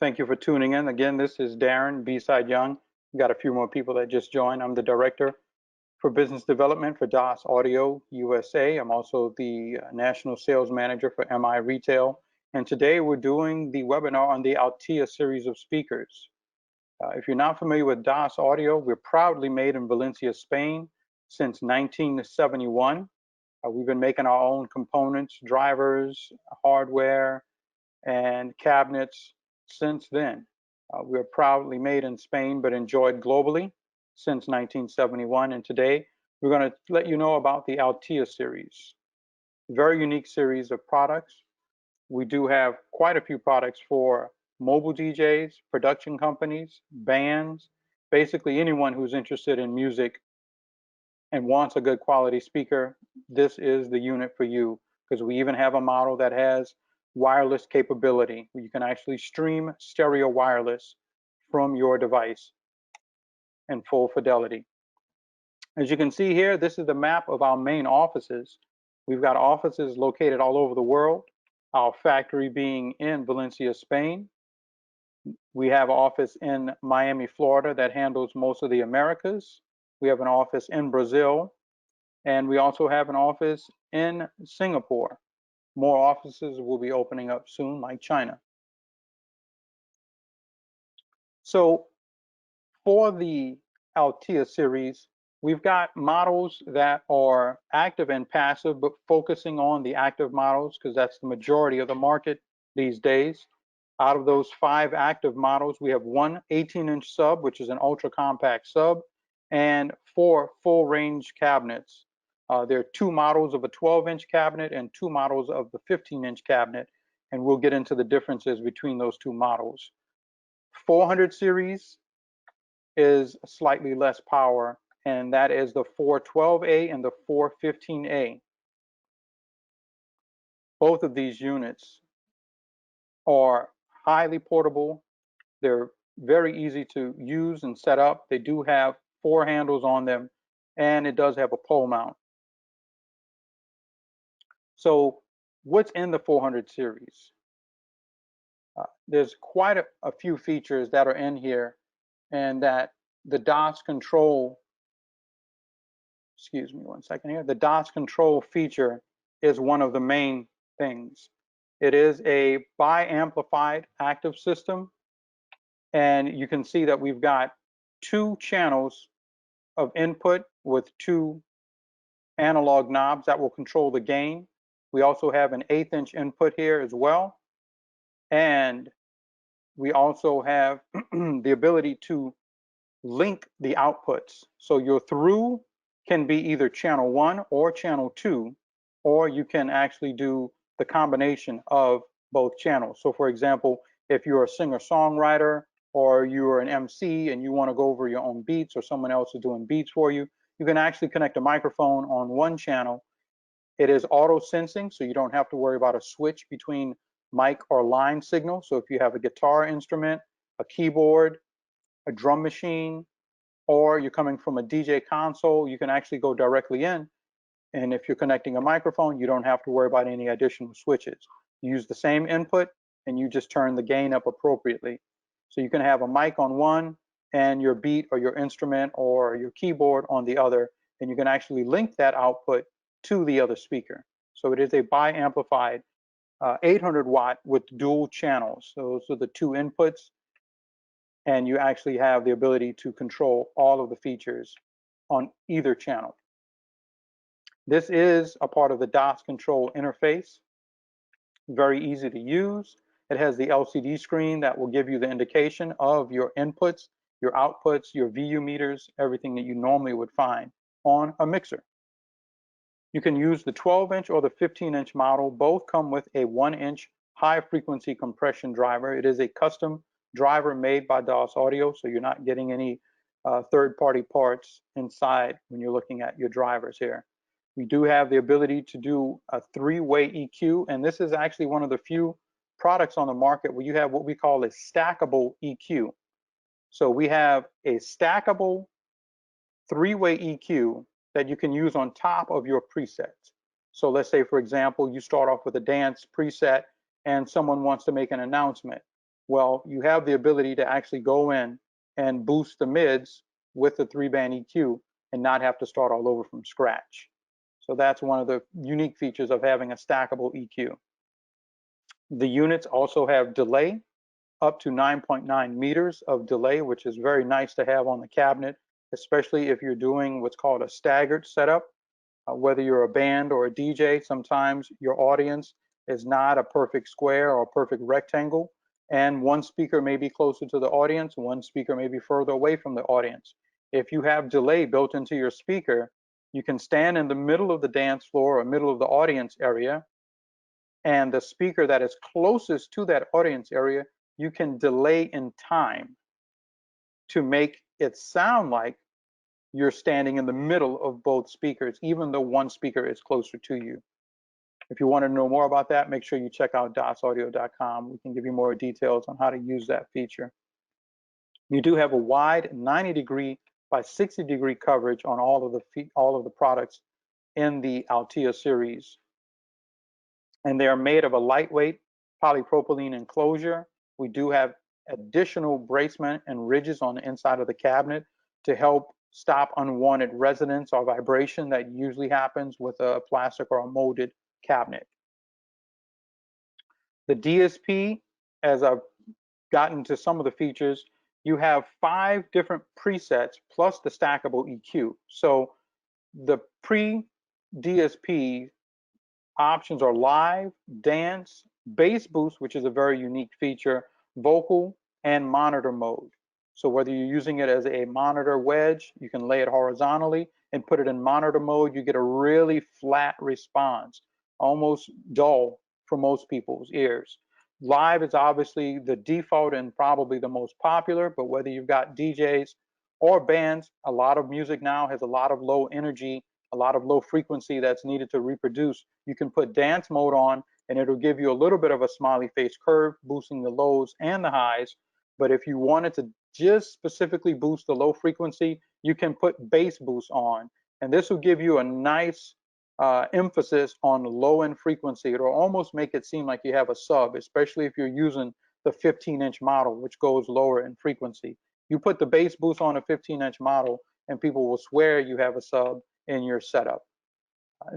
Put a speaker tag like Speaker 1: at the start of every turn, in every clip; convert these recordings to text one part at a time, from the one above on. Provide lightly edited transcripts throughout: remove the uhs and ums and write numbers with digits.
Speaker 1: Thank you for tuning in. Again, this is Darren B-Side Young. We've got a few more people that just joined. I'm the Director for Business Development for DOS Audio USA. I'm also the National Sales Manager for MI Retail. And today we're doing the webinar on the Altea series of speakers. If you're not familiar with DOS Audio, we're proudly made in Valencia, Spain since 1971. We've been making our own components, drivers, hardware, and cabinets since then. We're proudly made in Spain, but enjoyed globally since 1971. And today, we're going to let you know about the Altea series. Very unique series of products. We do have quite a few products for mobile DJs, production companies, bands, basically anyone who's interested in music and wants a good quality speaker. This is the unit for you, because we even have a model that has wireless capability, where you can actually stream stereo wireless from your device in full fidelity. As you can see here, this is the map of our main offices. We've got offices located all over the world, our factory being in Valencia, Spain. We have an office in Miami, Florida that handles most of the Americas. We have an office in Brazil, and we also have an office in Singapore. More offices will be opening up soon, like China. So for the Altea series, we've got models that are active and passive, but focusing on the active models because that's the majority of the market these days. Out of those 5 active models, we have one 18-inch sub, which is an ultra compact sub, and 4 full range cabinets. There are 2 models of a 12-inch cabinet and 2 models of the 15-inch cabinet, and we'll get into the differences between those 2 models. 400 series is slightly less power, and that is the 412A and the 415A. Both of these units are highly portable. They're very easy to use and set up. They do have 4 handles on them, and it does have a pole mount. So what's in the 400 series? There's quite a few features that are in here, and that the DOS control, excuse me one second here, the DOS control feature is one of the main things. It is a bi-amplified active system, and you can see that we've got 2 channels of input with 2 analog knobs that will control the gain. We also have an 1/8-inch input here as well, and we also have the ability to link the outputs. So your through can be either channel 1 or channel 2, or you can actually do the combination of both channels. So for example, if you're a singer-songwriter or you're an MC and you want to go over your own beats, or someone else is doing beats for you, you can actually connect a microphone on one channel. It is auto sensing, so you don't have to worry about a switch between mic or line signal. So if you have a guitar instrument, a keyboard, a drum machine, or you're coming from a DJ console, you can actually go directly in. And if you're connecting a microphone, you don't have to worry about any additional switches. You use the same input and you just turn the gain up appropriately. So you can have a mic on one and your beat or your instrument or your keyboard on the other, and you can actually link that output to the other speaker. So it is a bi-amplified 800 watt with dual channels. So those are the 2 inputs, and you actually have the ability to control all of the features on either channel. This is a part of the DOS control interface. Very easy to use. It has the LCD screen that will give you the indication of your inputs, your outputs, your VU meters, everything that you normally would find on a mixer. You can use the 12-inch or the 15-inch model. Both come with a 1-inch high-frequency compression driver. It is a custom driver made by DOS Audio, so you're not getting any third-party parts inside when you're looking at your drivers here. We do have the ability to do a 3-way EQ, and this is actually one of the few products on the market where you have what we call a stackable EQ. So we have a stackable 3-way EQ that you can use on top of your presets. So let's say, for example, you start off with a dance preset and someone wants to make an announcement. Well, you have the ability to actually go in and boost the mids with the 3-band EQ and not have to start all over from scratch. So that's one of the unique features of having a stackable EQ. The units also have delay, up to 9.9 meters of delay, which is very nice to have on the cabinet, especially if you're doing what's called a staggered setup. Whether you're a band or a DJ, sometimes your audience is not a perfect square or a perfect rectangle, and one speaker may be closer to the audience, one speaker may be further away from the audience. If you have delay built into your speaker, you can stand in the middle of the dance floor or middle of the audience area, and the speaker that is closest to that audience area, you can delay in time to make it sound like you're standing in the middle of both speakers, even though one speaker is closer to you. If you want to know more about that, make sure you check out dosaudio.com. We can give you more details on how to use that feature. You do have a wide 90-degree by 60-degree coverage on all of the products in the Altea series. And they are made of a lightweight polypropylene enclosure. We do have additional bracement and ridges on the inside of the cabinet to help stop unwanted resonance or vibration that usually happens with a plastic or a molded cabinet. The DSP, as I've gotten to some of the features, you have 5 different presets plus the stackable EQ. So the pre-DSP options are live, dance, bass boost, which is a very unique feature, vocal, and monitor mode. So whether you're using it as a monitor wedge, you can lay it horizontally and put it in monitor mode, you get a really flat response, almost dull for most people's ears. Live is obviously the default and probably the most popular, but whether you've got DJs or bands, a lot of music now has a lot of low energy, a lot of low frequency that's needed to reproduce. You can put dance mode on and it'll give you a little bit of a smiley face curve, boosting the lows and the highs. But if you wanted to just specifically boost the low frequency, you can put bass boost on. And this will give you a nice emphasis on low end frequency. It'll almost make it seem like you have a sub, especially if you're using the 15-inch model, which goes lower in frequency. You put the bass boost on a 15-inch model and people will swear you have a sub in your setup.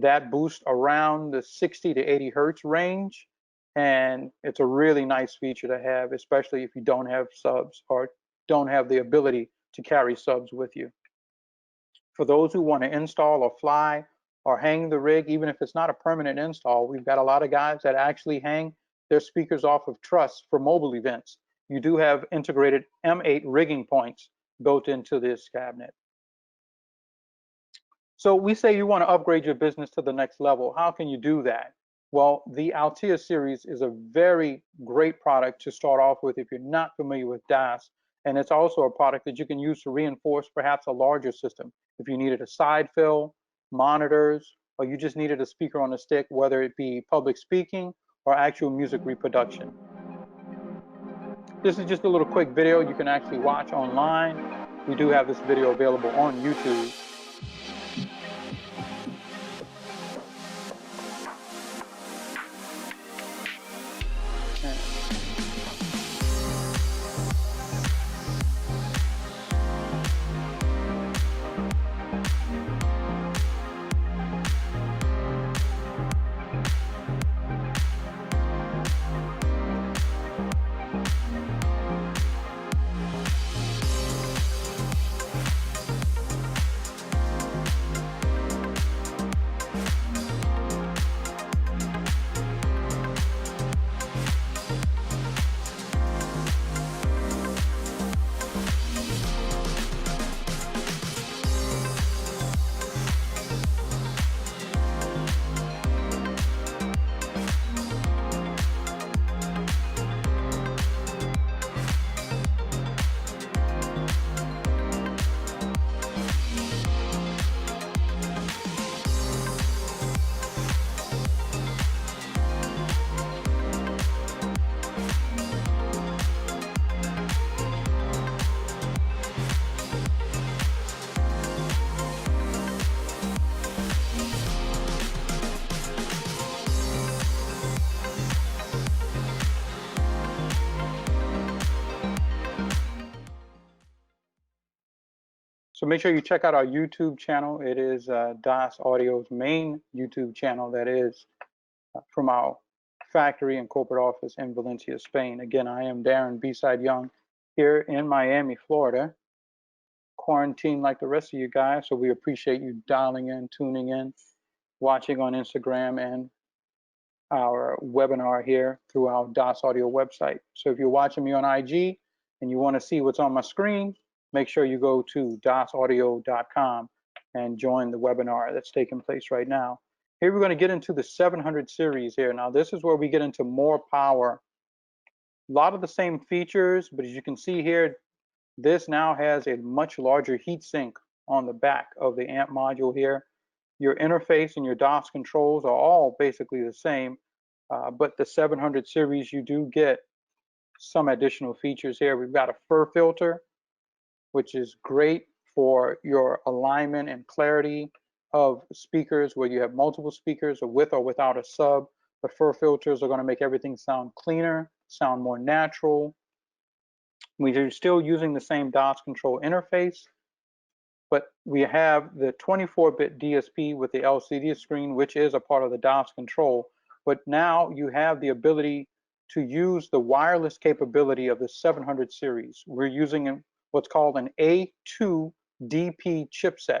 Speaker 1: That boosts around the 60 to 80 hertz range, and it's a really nice feature to have, especially if you don't have subs or don't have the ability to carry subs with you. For those who want to install or fly or hang the rig, even if it's not a permanent install, we've got a lot of guys that actually hang their speakers off of truss for mobile events. You do have integrated M8 rigging points built into this cabinet. So we say you want to upgrade your business to the next level. How can you do that? Well, the Altea series is a very great product to start off with if you're not familiar with DAS. And it's also a product that you can use to reinforce perhaps a larger system. If you needed a side fill, monitors, or you just needed a speaker on a stick, whether it be public speaking or actual music reproduction. This is just a little quick video you can actually watch online. We do have this video available on YouTube. So make sure you check out our YouTube channel. It is DAS Audio's main YouTube channel that is from our factory and corporate office in Valencia, Spain. Again, I am Darren B-Side Young here in Miami, Florida, quarantined like the rest of you guys. So we appreciate you dialing in, tuning in, watching on Instagram and our webinar here through our DAS Audio website. So if you're watching me on IG and you want to see what's on my screen, make sure you go to dasaudio.com and join the webinar that's taking place right now. Here we're going to get into the 700 series here. Now this is where we get into more power. A lot of the same features, but as you can see here, this now has a much larger heatsink on the back of the amp module here. Your interface and your DAS controls are all basically the same, but the 700 series, you do get some additional features here. We've got a fur filter, which is great for your alignment and clarity of speakers where you have multiple speakers or with or without a sub. The fur filters are going to make everything sound cleaner, sound more natural. We're still using the same DAS control interface, but we have the 24-bit DSP with the LCD screen, which is a part of the DAS control. But now you have the ability to use the wireless capability of the 700 series. We're using what's called an A2 DP chipset.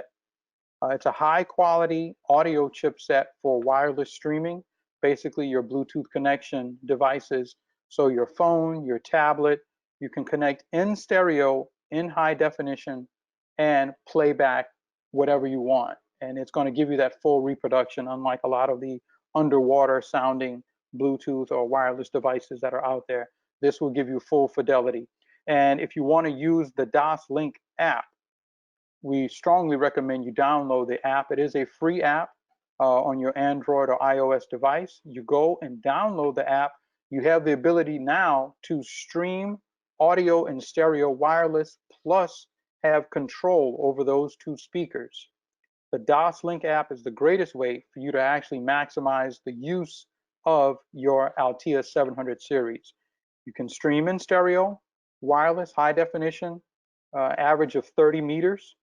Speaker 1: It's a high quality audio chipset for wireless streaming, basically your Bluetooth connection devices. So your phone, your tablet, you can connect in stereo, in high definition, and play back whatever you want. And it's going to give you that full reproduction, unlike a lot of the underwater sounding Bluetooth or wireless devices that are out there. This will give you full fidelity. And if you want to use the Doslink app, we strongly recommend you download the app. It is a free app on your Android or iOS device. You go and download the app. You have the ability now to stream audio and stereo wireless, plus have control over those two speakers. The Doslink app is the greatest way for you to actually maximize the use of your Altea 700 series. You can stream in stereo, wireless, high definition, average of 30 meters,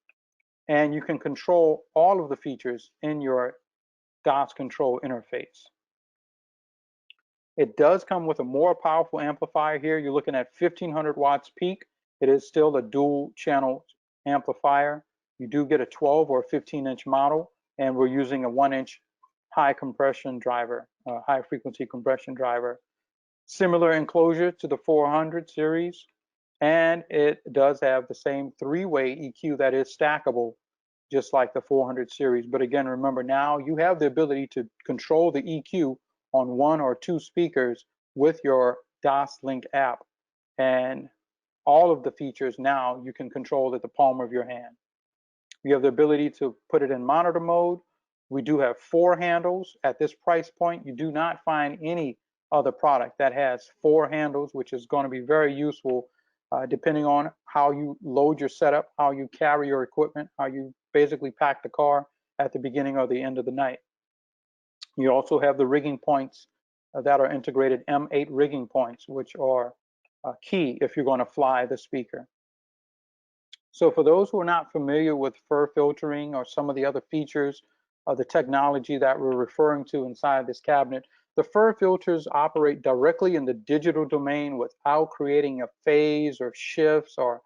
Speaker 1: and you can control all of the features in your DAS control interface. It does come with a more powerful amplifier here. You're looking at 1500 watts peak. It is still a dual channel amplifier. You do get a 12 or 15-inch model, and we're using a 1-inch high compression driver, high frequency compression driver. Similar enclosure to the 400 series, and it does have the same 3-way EQ that is stackable, just like the 400 series. But again, remember, now you have the ability to control the EQ on 1 or 2 speakers with your Doslink app, and all of the features now you can control at the palm of your hand. You have the ability to put it in monitor mode. We do have 4 handles. At this price point, you do not find any other product that has 4 handles, which is going to be very useful depending on how you load your setup, how you carry your equipment, how you basically pack the car at the beginning or the end of the night. You also have the rigging points that are integrated, M8 rigging points, which are key if you're going to fly the speaker. So for those who are not familiar with fur filtering or some of the other features of the technology that we're referring to inside this cabinet, the fur filters operate directly in the digital domain without creating a phase or shifts or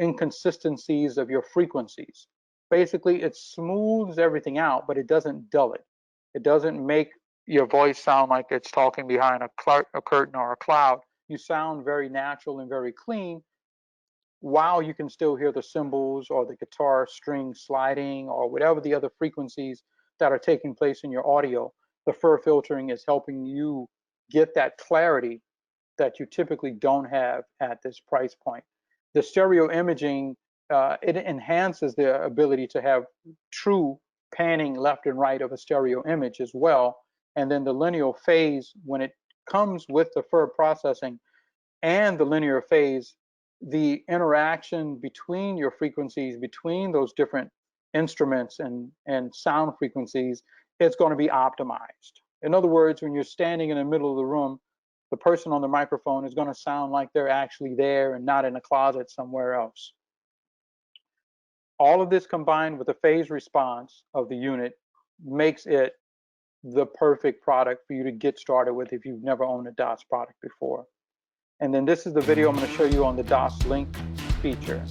Speaker 1: inconsistencies of your frequencies. Basically, it smooths everything out, but it doesn't dull it. It doesn't make your voice sound like it's talking behind a curtain or a cloud. You sound very natural and very clean, while you can still hear the cymbals or the guitar string sliding or whatever the other frequencies that are taking place in your audio. The fur filtering is helping you get that clarity that you typically don't have at this price point. The stereo imaging, it enhances the ability to have true panning left and right of a stereo image as well. And then the linear phase, when it comes with the fur processing and the linear phase, the interaction between your frequencies, between those different instruments and sound frequencies, is going to be optimized. In other words, when you're standing in the middle of the room, the person on the microphone is going to sound like they're actually there and not in a closet somewhere else. All of this combined with the phase response of the unit makes it the perfect product for you to get started with if you've never owned a DOS product before. And then this is the video I'm going to show you on the Doslink feature.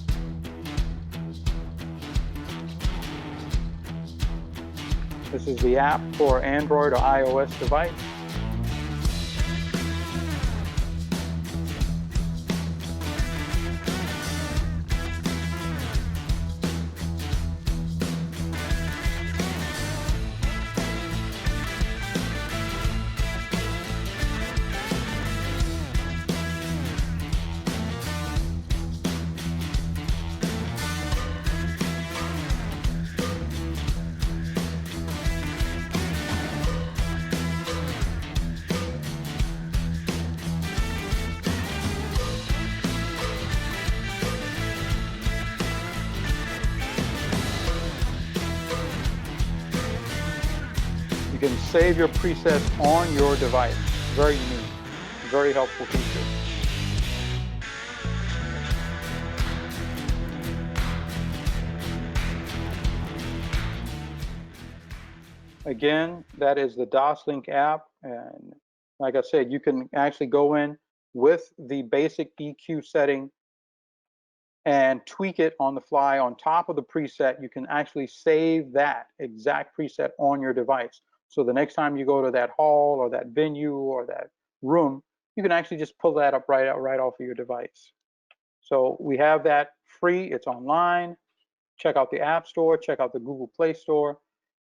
Speaker 1: This is the app for Android or iOS device. You can save your presets on your device. Very unique, very helpful feature. Again, that is the Doslink app, and like I said, you can actually go in with the basic EQ setting and tweak it on the fly on top of the preset. You can actually save that exact preset on your device. So the next time you go to that hall or that venue or that room, you can actually just pull that up right off of your device. So we have that free, it's online. Check out the App Store, check out the Google Play Store,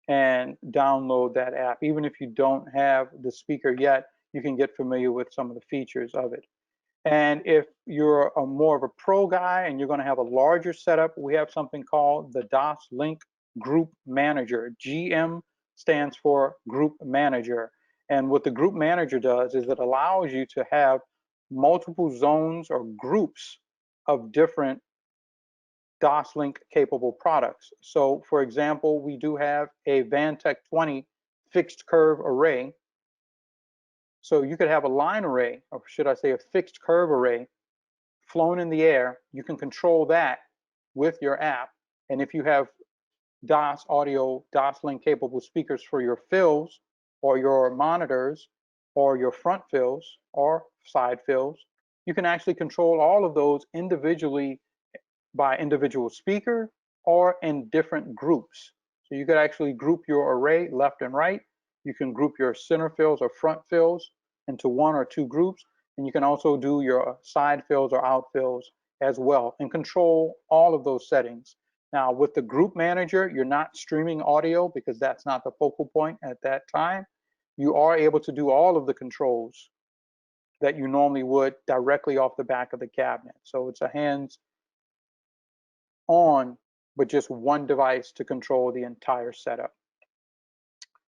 Speaker 1: and download that app. Even if you don't have the speaker yet, you can get familiar with some of the features of it. And if you're more of a pro guy and you're going to have a larger setup, we have something called the Doslink Group Manager. GM stands for Group Manager. And what the Group Manager does is it allows you to have multiple zones or groups of different Doslink capable products. So for example, we do have a Vantech 20 fixed curve array. So you could have a line array, or should I say a fixed curve array, flown in the air. You can control that with your app. And if you have DOS audio, Doslink capable speakers for your fills or your monitors or your front fills or side fills, you can actually control all of those individually by individual speaker or in different groups. So you could actually group your array left and right. You can group your center fills or front fills into one or two groups, and you can also do your side fills or out fills as well and control all of those settings. Now with the Group Manager, you're not streaming audio because that's not the focal point at that time. You are able to do all of the controls that you normally would directly off the back of the cabinet. So it's a hands-on, but just one device to control the entire setup.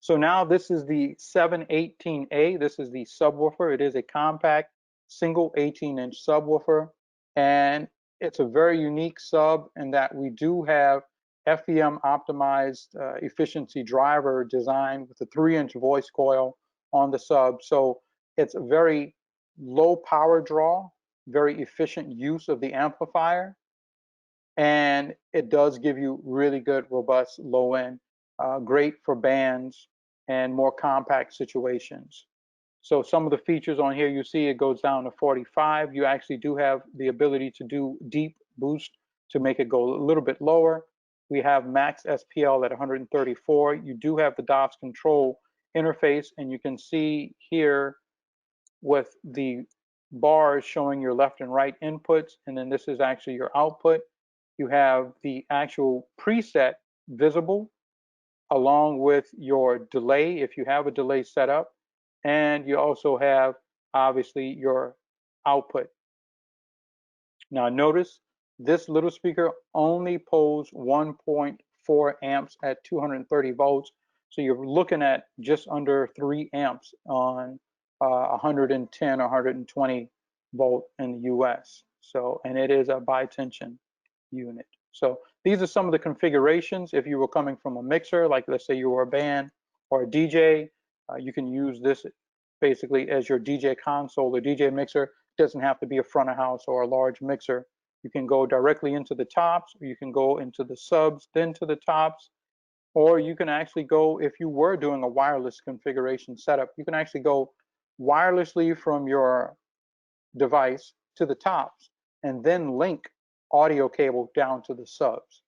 Speaker 1: So now this is the 718A. This is the subwoofer. It is a compact single 18-inch subwoofer, and it's a very unique sub in that we do have FEM optimized efficiency driver design with a 3-inch voice coil on the sub. So it's a very low power draw, very efficient use of the amplifier, and it does give you really good, robust low end. Great for bands and more compact situations. So some of the features on here, you see it goes down to 45. You actually do have the ability to do deep boost to make it go a little bit lower. We have max SPL at 134. You do have the DOS control interface, and you can see here with the bars showing your left and right inputs, and then this is actually your output. You have the actual preset visible along with your delay if you have a delay set up, and you also have obviously your output. Now notice this little speaker only pulls 1.4 amps at 230 volts, so you're looking at just under 3 amps on 110 or 120 volt in the US. So, and it is a bi-tension unit. So these are some of the configurations. If you were coming from a mixer, like let's say you were a band or a DJ, you can use this basically as your DJ console or DJ mixer. It doesn't have to be a front of house or a large mixer. You can go directly into the tops, or you can go into the subs, then to the tops, or you can actually go, if you were doing a wireless configuration setup, you can actually go wirelessly from your device to the tops and then link audio cable down to the subs.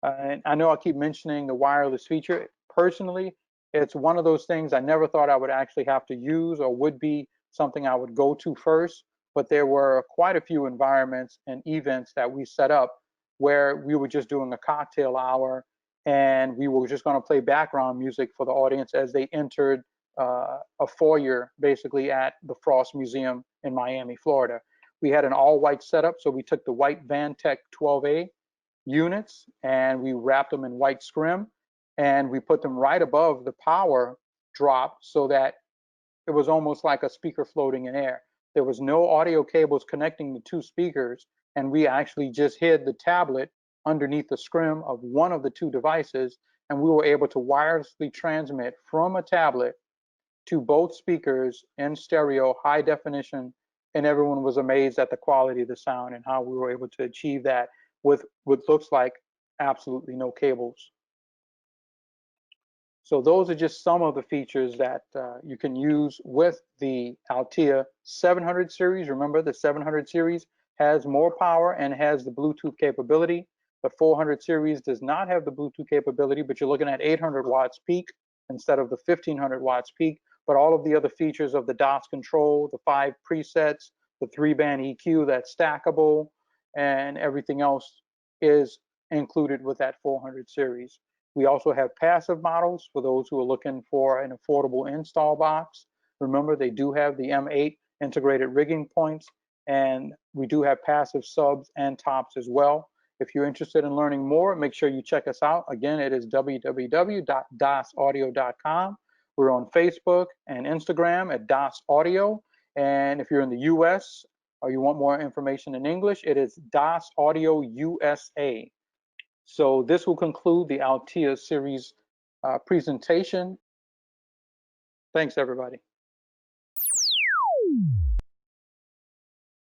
Speaker 1: And I know I keep mentioning the wireless feature. Personally, it's one of those things I never thought I would actually have to use or would be something I would go to first. But there were quite a few environments and events that we set up where we were just doing a cocktail hour and we were just going to play background music for the audience as they entered a foyer basically at the Frost Museum in Miami, Florida. We had an all-white setup, so we took the white Vantech 12A units and we wrapped them in white scrim and we put them right above the power drop so that it was almost like a speaker floating in air. There was no audio cables connecting the two speakers, and we actually just hid the tablet underneath the scrim of one of the two devices, and we were able to wirelessly transmit from a tablet to both speakers in stereo, high definition, and everyone was amazed at the quality of the sound and how we were able to achieve that with what looks like absolutely no cables. So those are just some of the features that you can use with the Altea 700 series. Remember, the 700 series has more power and has the Bluetooth capability. The 400 series does not have the Bluetooth capability, but you're looking at 800 watts peak instead of the 1500 watts peak. But all of the other features of the DOS control, the 5 presets, the 3-band EQ that's stackable, and everything else is included with that 400 series. We also have passive models for those who are looking for an affordable install box. Remember, they do have the M8 integrated rigging points, and we do have passive subs and tops as well. If you're interested in learning more, make sure you check us out. Again, it is www.dosaudio.com. We're on Facebook and Instagram at DOS Audio. And if you're in the US or you want more information in English, it is DOS Audio USA. So this will conclude the Altea series presentation. Thanks, everybody.